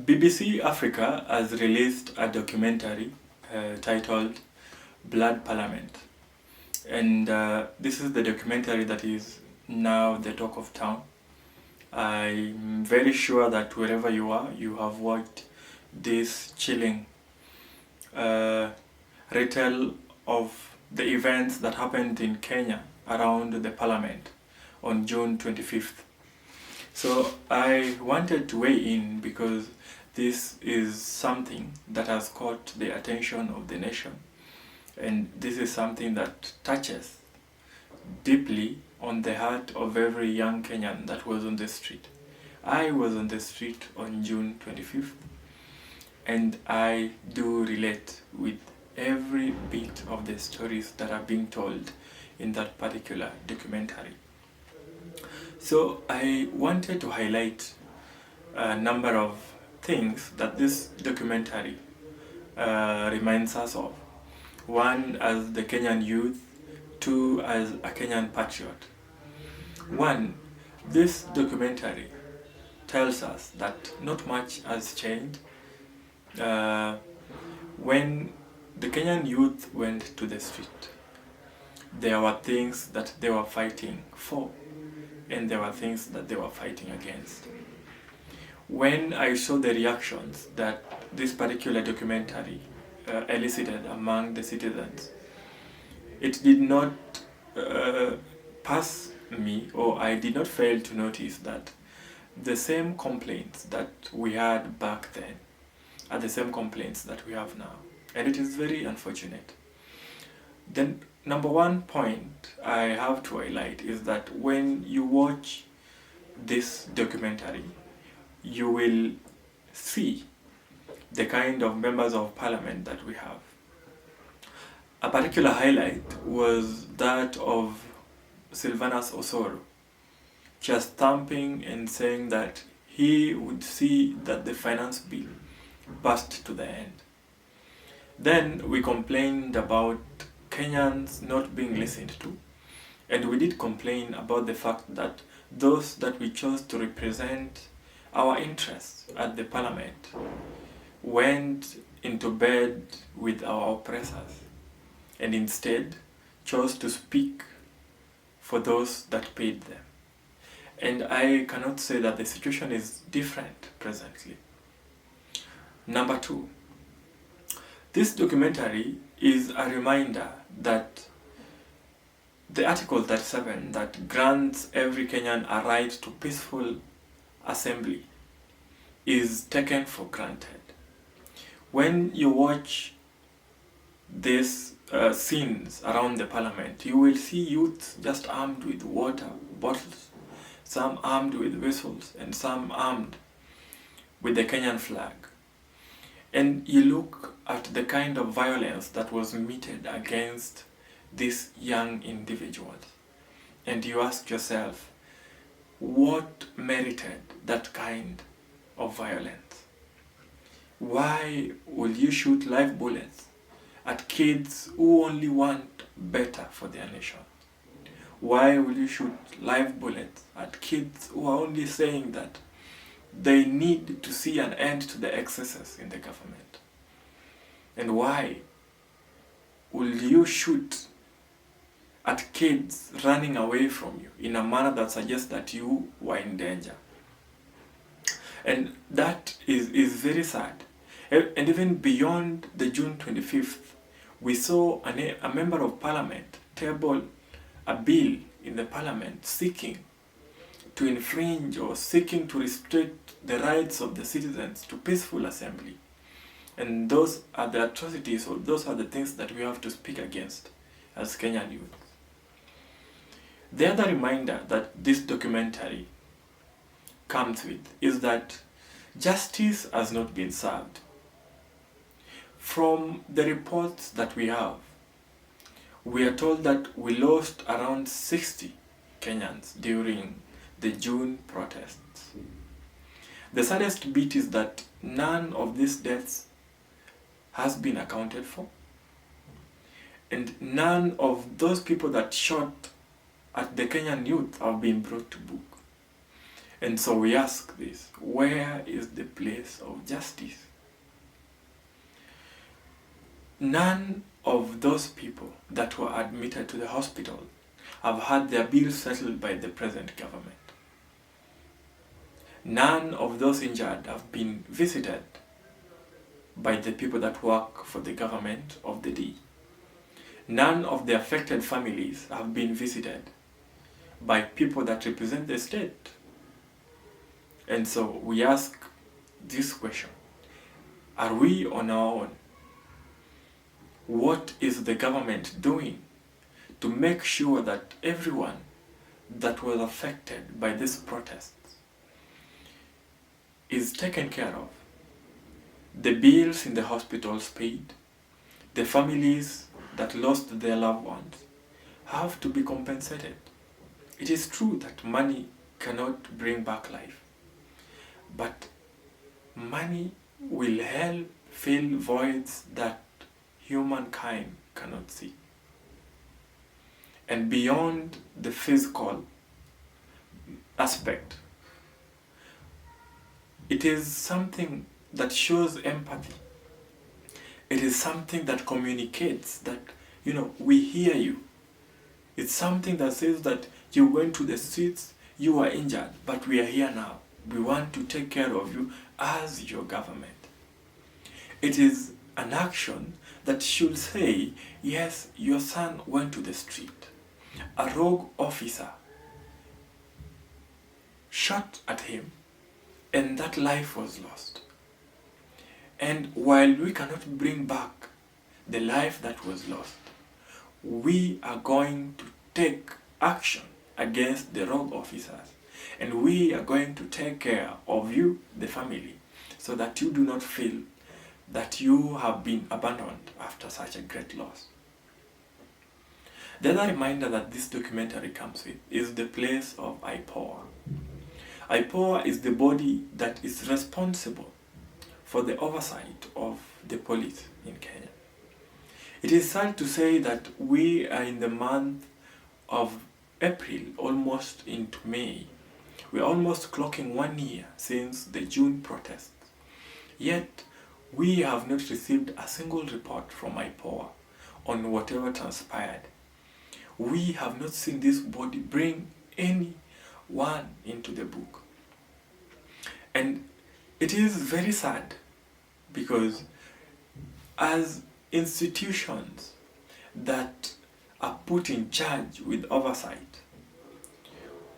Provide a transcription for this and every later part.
BBC Africa has released a documentary titled Blood Parliament. And this is the documentary that is now the talk of town. I'm very sure that wherever you are, you have watched this chilling retell of the events that happened in Kenya around the parliament on June 25th. So I wanted to weigh in because this is something that has caught the attention of the nation, and this is something that touches deeply on the heart of every young Kenyan that was on the street. I was on the street on June 25th, and I do relate with every bit of the stories that are being told in that particular documentary. So I wanted to highlight a number of things that this documentary reminds us of. One, as the Kenyan youth. Two, as a Kenyan patriot. One, this documentary tells us that not much has changed. When the Kenyan youth went to the street, there were things that they were fighting for, and there were things that they were fighting against. When I saw the reactions that this particular documentary elicited among the citizens, it did not pass me, or I did not fail to notice that the same complaints that we had back then are the same complaints that we have now. And it is very unfortunate. Then, number one point I have to highlight is that when you watch this documentary, you will see the kind of members of parliament that we have. A particular highlight was that of Sylvanus Osoro, just stamping and saying that he would see that the finance bill passed to the end. Then we complained about Kenyans not being listened to, and we did complain about the fact that those that we chose to represent our interests at the parliament went into bed with our oppressors and instead chose to speak for those that paid them. And I cannot say that the situation is different presently. Number two, this documentary is a reminder that the Article 37 that grants every Kenyan a right to peaceful assembly is taken for granted. When you watch these scenes around the parliament, you will see youths just armed with water bottles, some armed with whistles, and some armed with the Kenyan flag. And you look at the kind of violence that was meted against these young individuals, and you ask yourself, what merited that kind of violence? Why will you shoot live bullets at kids who only want better for their nation? Why will you shoot live bullets at kids who are only saying that they need to see an end to the excesses in the government? And why will you shoot at kids running away from you in a manner that suggests that you were in danger? And that is very sad. And even beyond the June 25th, we saw a member of parliament table a bill in the parliament seeking to infringe or seeking to restrict the rights of the citizens to peaceful assembly. And those are the atrocities, or those are the things that we have to speak against as Kenyan youth. The other reminder that this documentary comes with is that justice has not been served. From the reports that we have, we are told that we lost around 60 Kenyans during the June protests. The saddest bit is that none of these deaths has been accounted for, and none of those people that shot at the Kenyan youth have been brought to book. And so we ask this, where is the place of justice? None of those people that were admitted to the hospital have had their bills settled by the present government. None of those injured have been visited by the people that work for the government of the day. None of the affected families have been visited by people that represent the state. And so we ask this question, are we on our own? What is the government doing to make sure that everyone that was affected by these protests is taken care of? The bills in the hospitals paid, the families that lost their loved ones have to be compensated. It is true that money cannot bring back life, but money will help fill voids that humankind cannot see. And beyond the physical aspect, it is something that shows empathy. It is something that communicates that, we hear you. It's something that says that you went to the streets, you were injured, but we are here now. We want to take care of you as your government. It is an action that should say, yes, your son went to the street. A rogue officer shot at him, and that life was lost. And while we cannot bring back the life that was lost, we are going to take action against the rogue officers. And we are going to take care of you, the family, so that you do not feel that you have been abandoned after such a great loss. The other reminder that this documentary comes with is the place of IPOA. IPOA is the body that is responsible for the oversight of the police in Kenya. It is sad to say that we are in the month of April, almost into May. We are almost clocking 1 year since the June protests. Yet, we have not received a single report from IPOA on whatever transpired. We have not seen this body bring anyone into the book. And it is very sad because as institutions that are put in charge with oversight,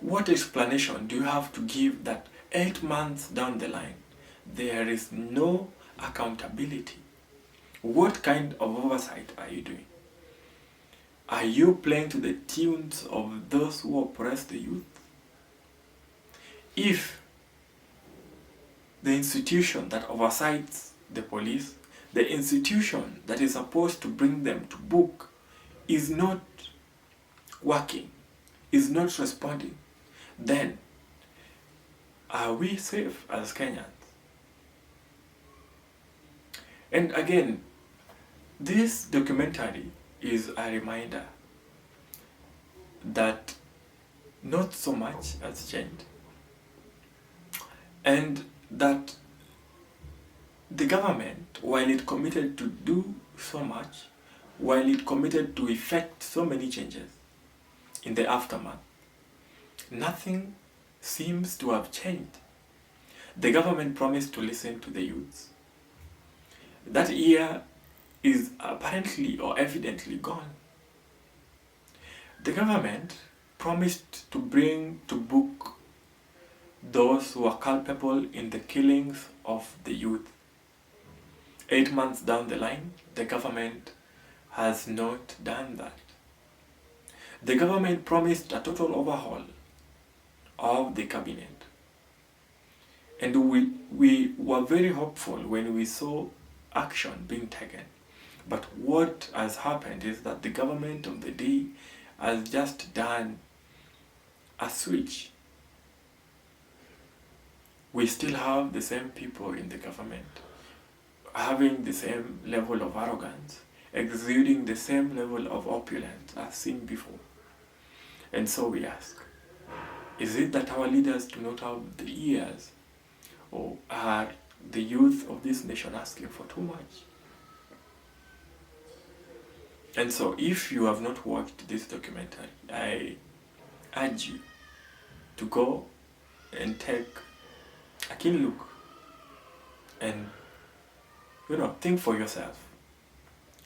what explanation do you have to give that 8 months down the line, there is no accountability? What kind of oversight are you doing? Are you playing to the tunes of those who oppress the youth? If the institution that oversights the police, the institution that is supposed to bring them to book, is not working, is not responding, then are we safe as Kenyans? And again, this documentary is a reminder that not so much has changed, and that the government, while it committed to do so much, while it committed to effect so many changes in the aftermath, nothing seems to have changed. The government promised to listen to the youths. That year is apparently or evidently gone. The government promised to bring to book those who are culpable in the killings of the youth. 8 months down the line, the government has not done that. The government promised a total overhaul of the cabinet. And we were very hopeful when we saw action being taken. But what has happened is that the government of the day has just done a switch. We still have the same people in the government, having the same level of arrogance, exuding the same level of opulence as seen before. And so we ask, Is it that our leaders do not have the ears, or are the youth of this nation asking for too much? And so, if you have not watched this documentary, I urge you to go and take a keen look and, think for yourself.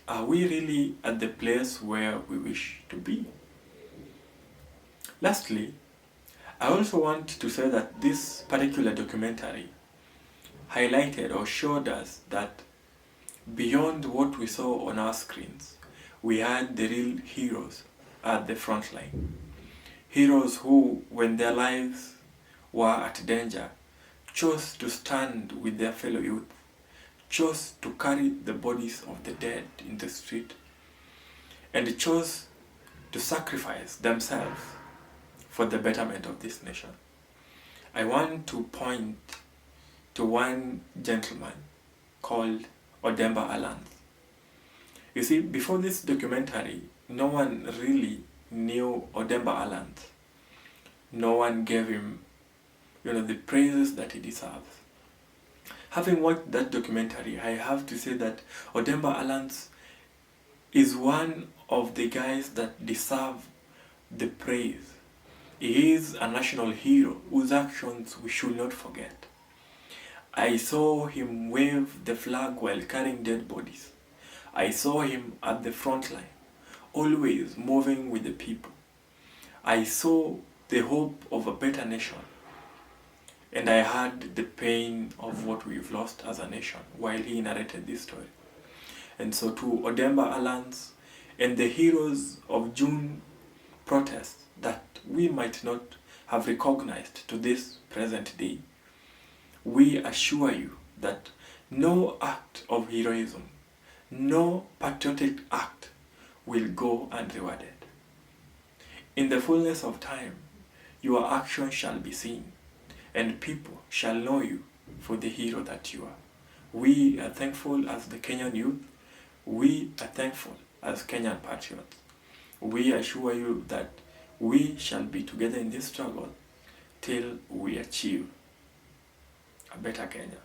Are we really at the place where we wish to be? Lastly, I also want to say that this particular documentary highlighted or showed us that beyond what we saw on our screens, we had the real heroes at the front line. Heroes who, when their lives were at danger, chose to stand with their fellow youth, chose to carry the bodies of the dead in the street, and chose to sacrifice themselves for the betterment of this nation. I want to point to one gentleman called Odemba Alans. You see, before this documentary, no one really knew Odemba Alans. No one gave him, the praises that he deserves. Having watched that documentary, I have to say that Odemba Alans is one of the guys that deserve the praise. He is a national hero whose actions we should not forget. I saw him wave the flag while carrying dead bodies. I saw him at the front line, always moving with the people. I saw the hope of a better nation. And I heard the pain of what we've lost as a nation while he narrated this story. And so to Odemba Alans and the heroes of June protests that we might not have recognized to this present day, we assure you that no act of heroism, no patriotic act will go unrewarded. In the fullness of time, your action shall be seen, and people shall know you for the hero that you are. We are thankful as the Kenyan youth. We are thankful as Kenyan patriots. We assure you that we shall be together in this struggle till we achieve a better Kenya.